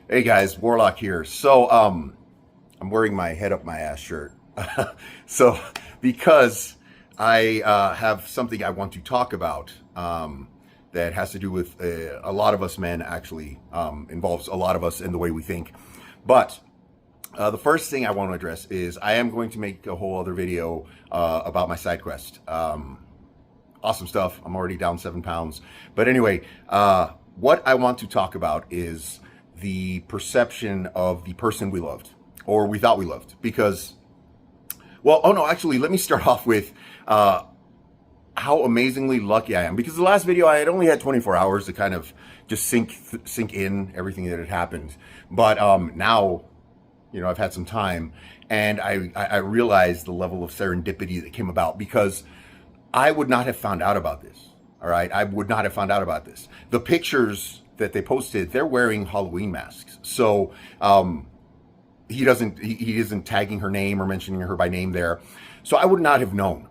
Hey guys, Warlock here. I'm wearing my head up my ass shirt. so, because I have something I want to talk about that has to do with a lot of us men, actually, involves a lot of us in the way we think. But the first thing I want to address is I am going to make a whole other video about my Sidequest. Awesome stuff. I'm already down 7 pounds. But anyway, what I want to talk about is the perception of the person we loved, or we thought we loved. Because, well, oh no, actually, let me start off with how amazingly lucky I am. Because the last video, I had only had 24 hours to kind of just sink in everything that had happened. But now, you know, I've had some time, and I realized the level of serendipity that came about, because I would not have found out about this. All right, I would not have found out about this. The pictures that they posted, they're wearing Halloween masks. So he isn't tagging her name or mentioning her by name there. So I would not have known,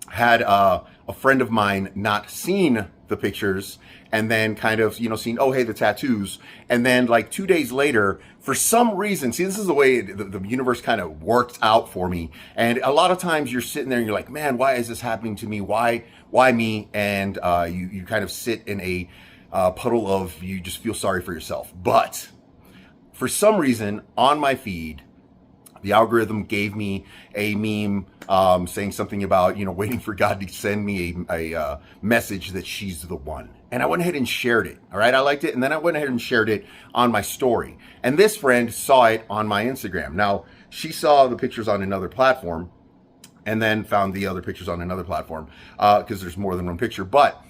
had a friend of mine not seen the pictures and then kind of, you know, seen, oh, hey, the tattoos. And then like 2 days later, for some reason, see, this is the way the universe kind of worked out for me. And a lot of times you're sitting there and you're like, man, why is this happening to me? Why me? And you kind of sit in a puddle of, you just feel sorry for yourself. But for some reason on my feed, the algorithm gave me a meme saying something about, you know, waiting for God to send me a message that she's the one. And I went ahead and shared it. All right, I liked it. And then I went ahead and shared it on my story. And this friend saw it on my Instagram. Now, she saw the pictures on another platform and then found the other pictures on another platform because there's more than one picture. But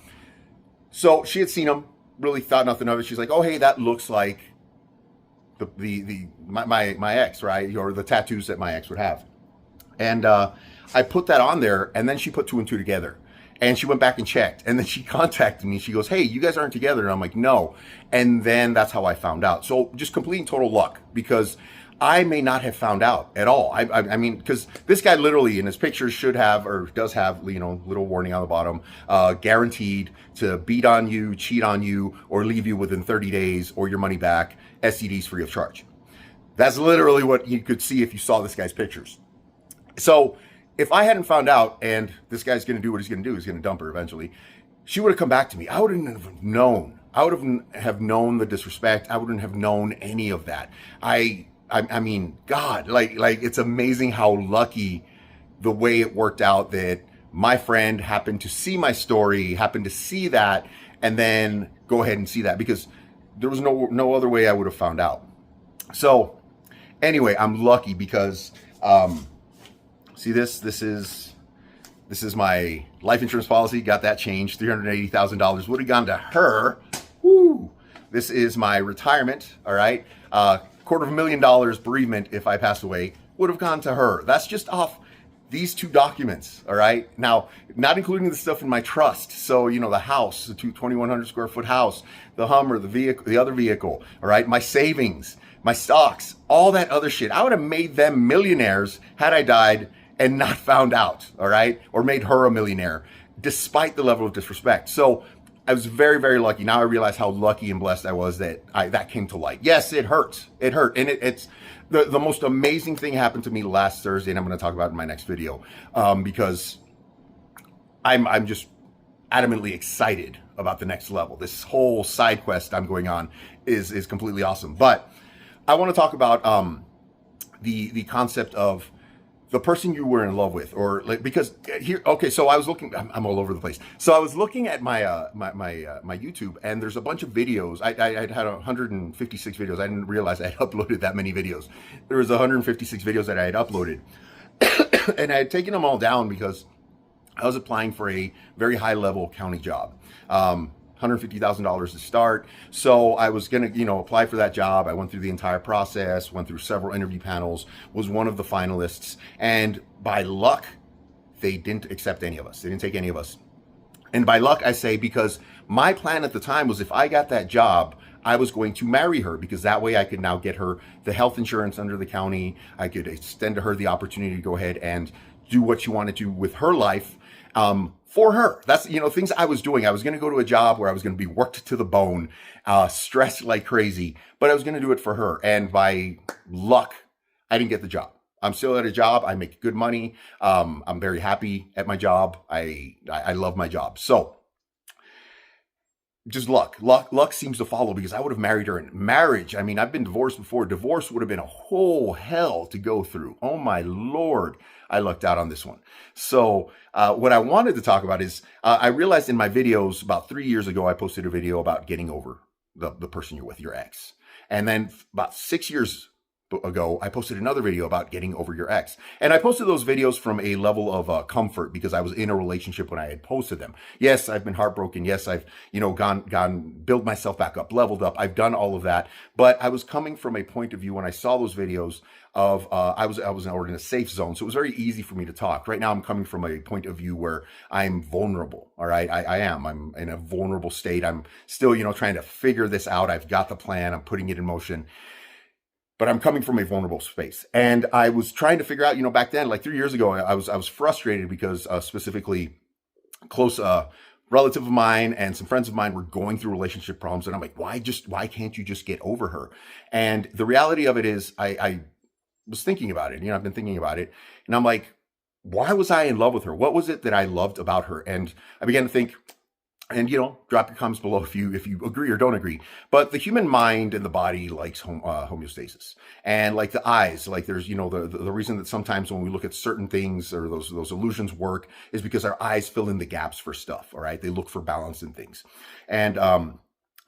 so she had seen them, really thought nothing of it. She's like, oh, hey, that looks like my ex, right? Or the tattoos that my ex would have. And I put that on there, and then she put two and two together. And she went back and checked. And then she contacted me. She goes, hey, you guys aren't together. And I'm like, no. And then that's how I found out. So just complete and total luck, because I may not have found out at all. I mean, because this guy literally in his pictures should have, or does have, you know, little warning on the bottom, guaranteed to beat on you, cheat on you, or leave you within 30 days or your money back, STDs free of charge. That's literally what you could see if you saw this guy's pictures. So if I hadn't found out, and this guy's going to do what he's going to do, he's going to dump her eventually, she would have come back to me. I wouldn't have known. I would have known the disrespect. I wouldn't have known any of that. I mean, God, like it's amazing how lucky the way it worked out that my friend happened to see my story, happened to see that, and then go ahead and see that, because there was no other way I would have found out. So anyway, I'm lucky because, see this is my life insurance policy. Got that changed. $380,000 would have gone to her. Woo! This is my retirement. All right. $250,000 bereavement if I pass away would have gone to her. That's just off these two documents. All right. Now, not including the stuff in my trust. So, you know, the house, the 2,100 square foot house, the Hummer, the vehicle, the other vehicle. All right. My savings, my stocks, all that other shit. I would have made them millionaires had I died and not found out. All right. Or made her a millionaire, despite the level of disrespect. So I was very, very lucky. Now I realize how lucky and blessed I was that that came to light. Yes, it hurts. It hurt. And it's the most amazing thing happened to me last Thursday, and I'm going to talk about it in my next video, because I'm just adamantly excited about the next level. This whole side quest I'm going on is completely awesome. But I want to talk about the concept of the person you were in love with, or like, because here, okay, so I was looking, I'm all over the place. So I was looking at my my YouTube, and there's a bunch of videos. I had 156 videos. I didn't realize I had uploaded that many videos. There was 156 videos that I had uploaded, and I had taken them all down because I was applying for a very high level county job. $150,000 to start. So I was going to, you know, apply for that job. I went through the entire process, went through several interview panels, was one of the finalists. And by luck, they didn't accept any of us. They didn't take any of us. And by luck, I say, because my plan at the time was if I got that job, I was going to marry her, because that way I could now get her the health insurance under the county. I could extend to her the opportunity to go ahead and do what she wanted to with her life, for her. That's, things I was doing. I was going to go to a job where I was going to be worked to the bone, stressed like crazy, but I was going to do it for her. And by luck, I didn't get the job. I'm still at a job. I make good money. I'm very happy at my job. I love my job. So just luck seems to follow, because I would have married her in marriage. I mean, I've been divorced before. Divorce would have been a whole hell to go through. Oh my Lord. I lucked out on this one. So what I wanted to talk about is I realized in my videos about 3 years ago, I posted a video about getting over the person you're with, your ex. And then about 6 years ago, I posted another video about getting over your ex. And I posted those videos from a level of comfort, because I was in a relationship when I had posted them. Yes, I've been heartbroken. Yes, I've, gone, build myself back up, leveled up. I've done all of that. But I was coming from a point of view when I saw those videos of, I was in a safe zone. So it was very easy for me to talk. Right now, I'm coming from a point of view where I'm vulnerable. All right. I'm in a vulnerable state. I'm still, trying to figure this out. I've got the plan. I'm putting it in motion. But I'm coming from a vulnerable space. And I was trying to figure out, back then, like 3 years ago, I was frustrated because specifically close relative of mine and some friends of mine were going through relationship problems. And I'm like, why can't you just get over her? And the reality of it is I was thinking about it. I've been thinking about it. And I'm like, why was I in love with her? What was it that I loved about her? And I began to think, and, drop your comments below if you agree or don't agree. But the human mind and the body likes homeostasis. And like the eyes, like there's, the reason that sometimes when we look at certain things or those illusions work is because our eyes fill in the gaps for stuff. All right. They look for balance in things. And,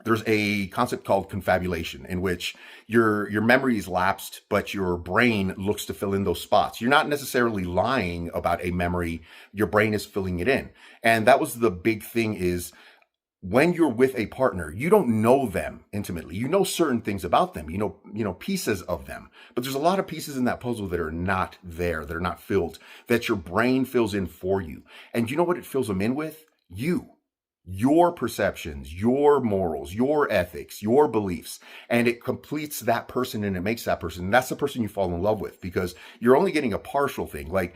there's a concept called confabulation, in which your memory is lapsed, but your brain looks to fill in those spots. You're not necessarily lying about a memory. Your brain is filling it in. And that was the big thing, is when you're with a partner, you don't know them intimately. You know certain things about them, pieces of them, but there's a lot of pieces in that puzzle that are not there, that are not filled, that your brain fills in for you. And you know what it fills them in with? Your perceptions, your morals, your ethics, your beliefs, and it completes that person and it makes that person. And that's the person you fall in love with, because you're only getting a partial thing. Like,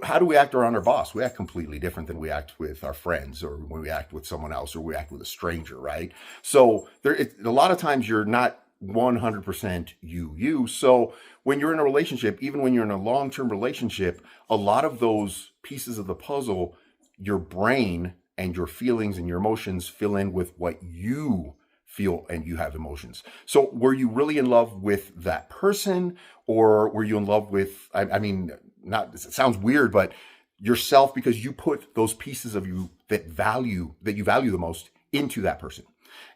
how do we act around our boss? We act completely different than we act with our friends, or when we act with someone else, or we act with a stranger, right? So a lot of times you're not 100% you. So when you're in a relationship, even when you're in a long-term relationship, a lot of those pieces of the puzzle, your brain and your feelings and your emotions fill in with what you feel, and you have emotions. So were you really in love with that person, or were you in love with, it sounds weird, but yourself, because you put those pieces of you that you value the most into that person.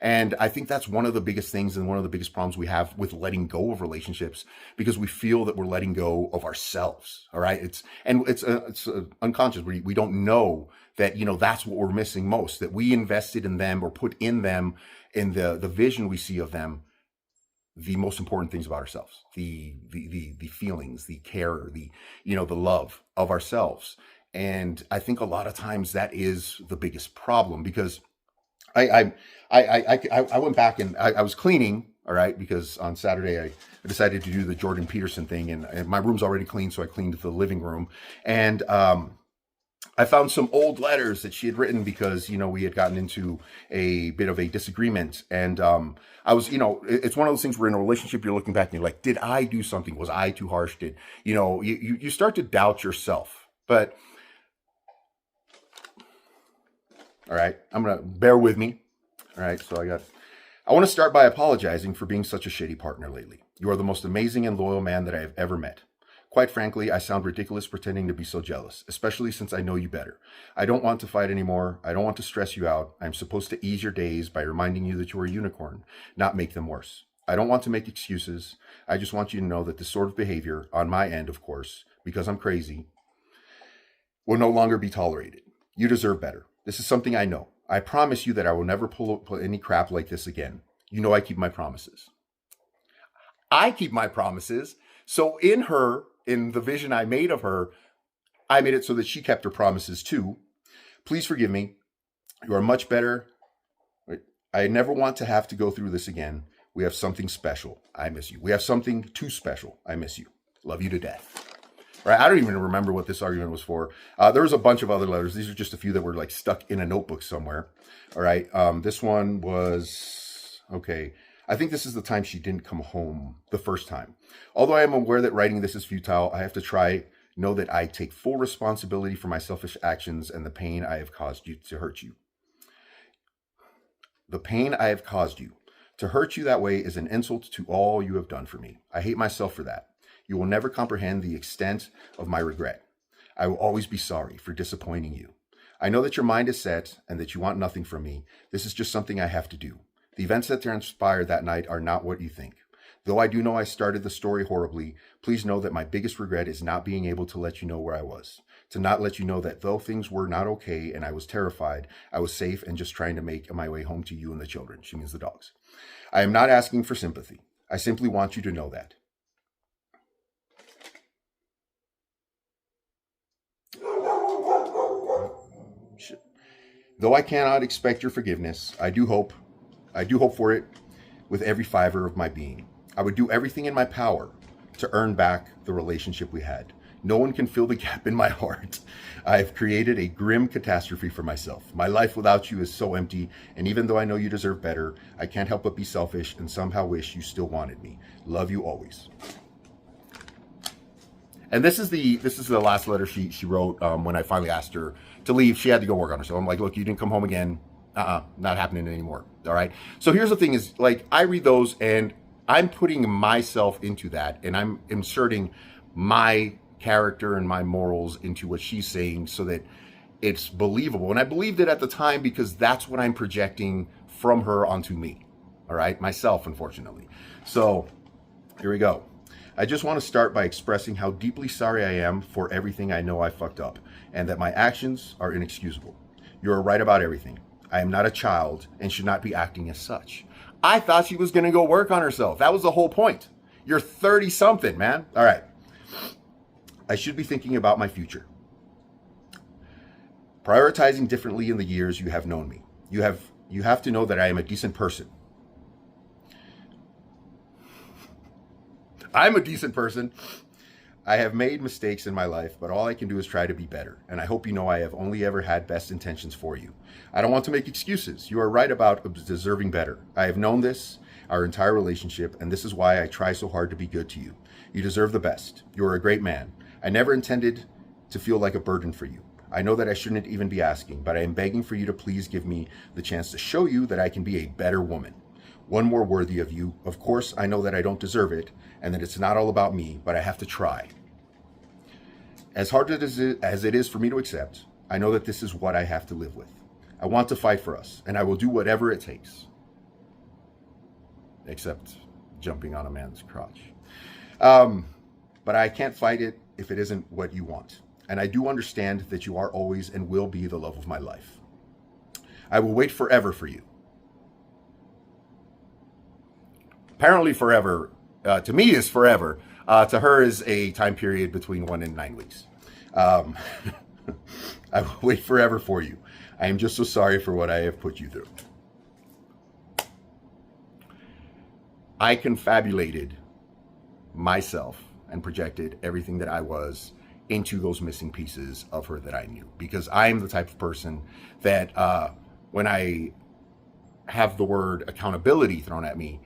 And I think that's one of the biggest things and one of the biggest problems we have with letting go of relationships, because we feel that we're letting go of ourselves. All right. It's unconscious. We don't know that, that's what we're missing most, that we invested in them or put in them, in the vision we see of them, the most important things about ourselves, the feelings, the care, the love of ourselves. And I think a lot of times that is the biggest problem, because I went back and I was cleaning, all right, because on Saturday I decided to do the Jordan Peterson thing, and my room's already clean, so I cleaned the living room, and I found some old letters that she had written, because we had gotten into a bit of a disagreement, and I was, it's one of those things where in a relationship you're looking back and you're like, did I do something? Was I too harsh? Did you start to doubt yourself? But all right, I'm gonna bear with me. All right, so I want to start by apologizing for being such a shitty partner lately. You are the most amazing and loyal man that I have ever met. Quite frankly, I sound ridiculous pretending to be so jealous, especially since I know you better. I don't want to fight anymore. I don't want to stress you out. I'm supposed to ease your days by reminding you that you are a unicorn, not make them worse. I don't want to make excuses. I just want you to know that this sort of behavior, on my end, of course, because I'm crazy, will no longer be tolerated. You deserve better. This is something I know. I promise you that I will never pull any crap like this again. I keep my promises. I keep my promises. So in the vision I made of her, I made it so that she kept her promises too. Please forgive me. You are much better. I never want to have to go through this again. We have something special. I miss you. We have something too special. I miss you. Love you to death. right? I don't even remember what this argument was for. There was a bunch of other letters. These are just a few that were like stuck in a notebook somewhere. All right. This one was, okay. I think this is the time she didn't come home the first time. Although I am aware that writing this is futile, I have to try know that I take full responsibility for my selfish actions and the pain I have caused you to hurt you. The pain I have caused you. To hurt you that way is an insult to all you have done for me. I hate myself for that. You will never comprehend the extent of my regret. I will always be sorry for disappointing you. I know that your mind is set and that you want nothing from me. This is just something I have to do. The events that transpired that night are not what you think. Though I do know I started the story horribly, please know that my biggest regret is not being able to let you know where I was. To not let you know that though things were not okay and I was terrified, I was safe and just trying to make my way home to you and the children. She means the dogs. I am not asking for sympathy. I simply want you to know that. Though I cannot expect your forgiveness, I do hope for it with every fiber of my being. I would do everything in my power to earn back the relationship we had. No one can fill the gap in my heart. I have created a grim catastrophe for myself. My life without you is so empty, and even though I know you deserve better, I can't help but be selfish and somehow wish you still wanted me. Love you always. And this is the last letter she wrote when I finally asked her to leave. She had to go work on herself. I'm like, look, you didn't come home again. Not happening anymore. All right. So here's the thing is, like, I read those and I'm putting myself into that, and I'm inserting my character and my morals into what she's saying so that it's believable. And I believed it at the time because that's what I'm projecting from her onto me. All right. Myself, unfortunately. So here we go. I just want to start by expressing how deeply sorry I am for everything I know I fucked up and that my actions are inexcusable. You're right about everything. I am not a child and should not be acting as such. I thought she was going to go work on herself. That was the whole point. You're 30 something, man. All right. I should be thinking about my future. Prioritizing differently in the years you have known me. You have to know that I am a decent person. I'm a decent person. I have made mistakes in my life, but all I can do is try to be better. And I hope you know I have only ever had best intentions for you. I don't want to make excuses. You are right about deserving better. I have known this our entire relationship, and this is why I try so hard to be good to you. You deserve the best. You are a great man. I never intended to feel like a burden for you. I know that I shouldn't even be asking, but I am begging for you to please give me the chance to show you that I can be a better woman. One more worthy of you. Of course, I know that I don't deserve it and that it's not all about me, but I have to try. As hard as it is for me to accept, I know that this is what I have to live with. I want to fight for us, and I will do whatever it takes. Except jumping on a man's crotch. But I can't fight it if it isn't what you want. And I do understand that you are always and will be the love of my life. I will wait forever for you. Apparently forever, to me is forever. To her is a time period between 1 and 9 weeks. I will wait forever for you. I am just so sorry for what I have put you through. I confabulated myself and projected everything that I was into those missing pieces of her that I knew. Because I'm the type of person that when I have the word accountability thrown at me,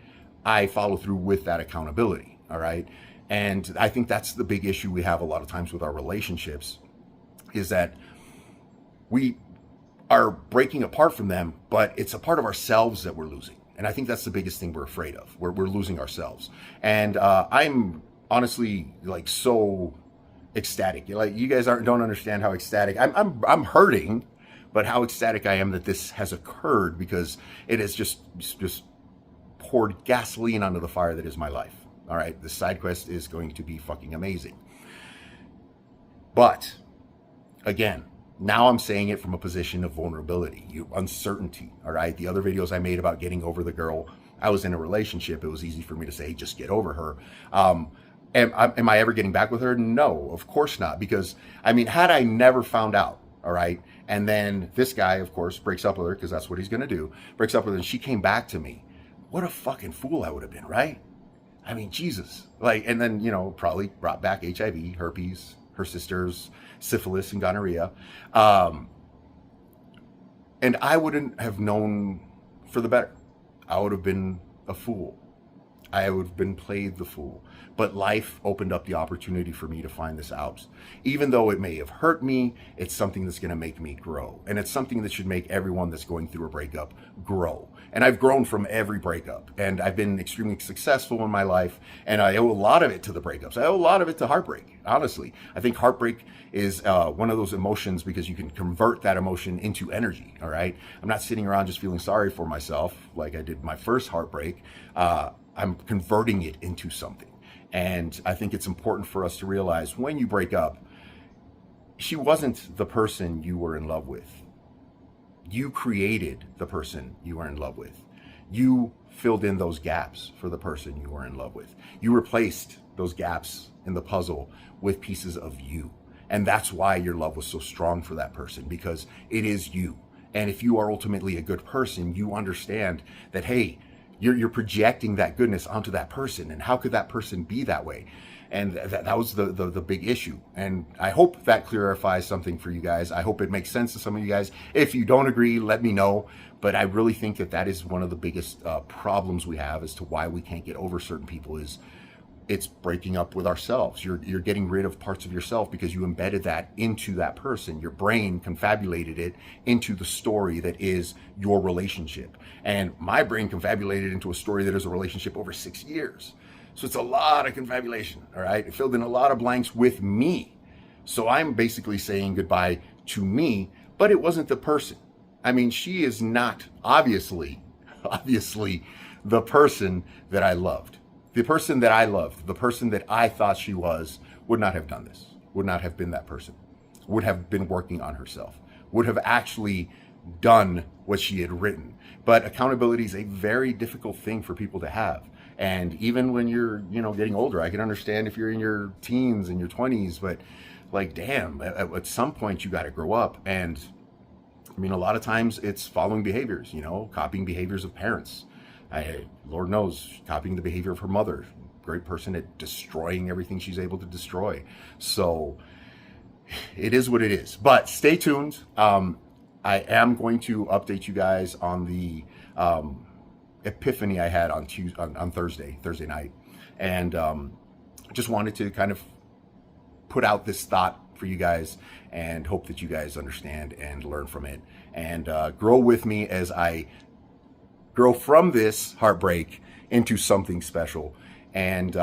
I follow through with that accountability. All right. And I think that's the big issue we have a lot of times with our relationships, is that we are breaking apart from them, but it's a part of ourselves that we're losing. And I think that's the biggest thing we're afraid of. We're losing ourselves. And I'm honestly like so ecstatic. Like, you guys don't understand how ecstatic I'm hurting, but how ecstatic I am that this has occurred, because it has just poured gasoline onto the fire that is my life. All right, the Sidequest is going to be fucking amazing. But again, now I'm saying it from a position of vulnerability, uncertainty. All right, the other videos I made about getting over the girl, I was in a relationship. It was easy for me to say, just get over her. Am I ever getting back with her? No, of course not. Because, I mean, had I never found out, all right, and then this guy, of course, breaks up with her, because that's what he's going to do, breaks up with her, and she came back to me, what a fucking fool I would have been, right? I mean, Jesus. Like, and then, probably brought back HIV, herpes, her sister's syphilis and gonorrhea. And I wouldn't have known for the better. I would have been a fool. I would have been played the fool. But life opened up the opportunity for me to find this out. Even though it may have hurt me, it's something that's going to make me grow. And it's something that should make everyone that's going through a breakup grow. And I've grown from every breakup. And I've been extremely successful in my life. And I owe a lot of it to the breakups. I owe a lot of it to heartbreak, honestly. I think heartbreak is one of those emotions because you can convert that emotion into energy, all right? I'm not sitting around just feeling sorry for myself like I did my first heartbreak. I'm converting it into something. And I think it's important for us to realize when you break up, she wasn't the person you were in love with. You created the person you were in love with. You filled in those gaps for the person you were in love with. You replaced those gaps in the puzzle with pieces of you. And that's why your love was so strong for that person, because it is you. And if you are ultimately a good person, you understand that, hey, you're projecting that goodness onto that person. And how could that person be that way? And that was the big issue. And I hope that clarifies something for you guys. I hope it makes sense to some of you guys. If you don't agree, let me know. But I really think that is one of the biggest problems we have as to why we can't get over certain people is it's breaking up with ourselves. You're getting rid of parts of yourself because you embedded that into that person. Your brain confabulated it into the story that is your relationship. And my brain confabulated into a story that is a relationship over 6 years. So it's a lot of confabulation, all right? It filled in a lot of blanks with me. So I'm basically saying goodbye to me, but it wasn't the person. I mean, she is not obviously the person that I loved. The person that I loved, the person that I thought she was, would not have done this, would not have been that person, would have been working on herself, would have actually done what she had written. But accountability is a very difficult thing for people to have. And even when you're, getting older, I can understand if you're in your teens and your 20s, but like, damn, at some point you got to grow up. And I mean, a lot of times it's following behaviors, copying behaviors of parents. Lord knows, copying the behavior of her mother. Great person at destroying everything she's able to destroy. So it is what it is. But stay tuned. I am going to update you guys on the epiphany I had on Thursday night. And just wanted to kind of put out this thought for you guys and hope that you guys understand and learn from it. And grow with me as I grow from this heartbreak into something special. And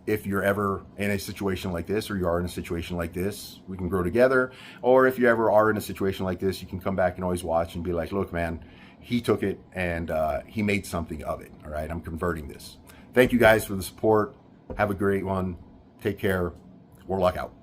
if you're ever in a situation like this, or you are in a situation like this, we can grow together. Or if you ever are in a situation like this, you can come back and always watch and be like, look, man, he took it and he made something of it. All right, I'm converting this. Thank you guys for the support. Have a great one. Take care. Warlock out.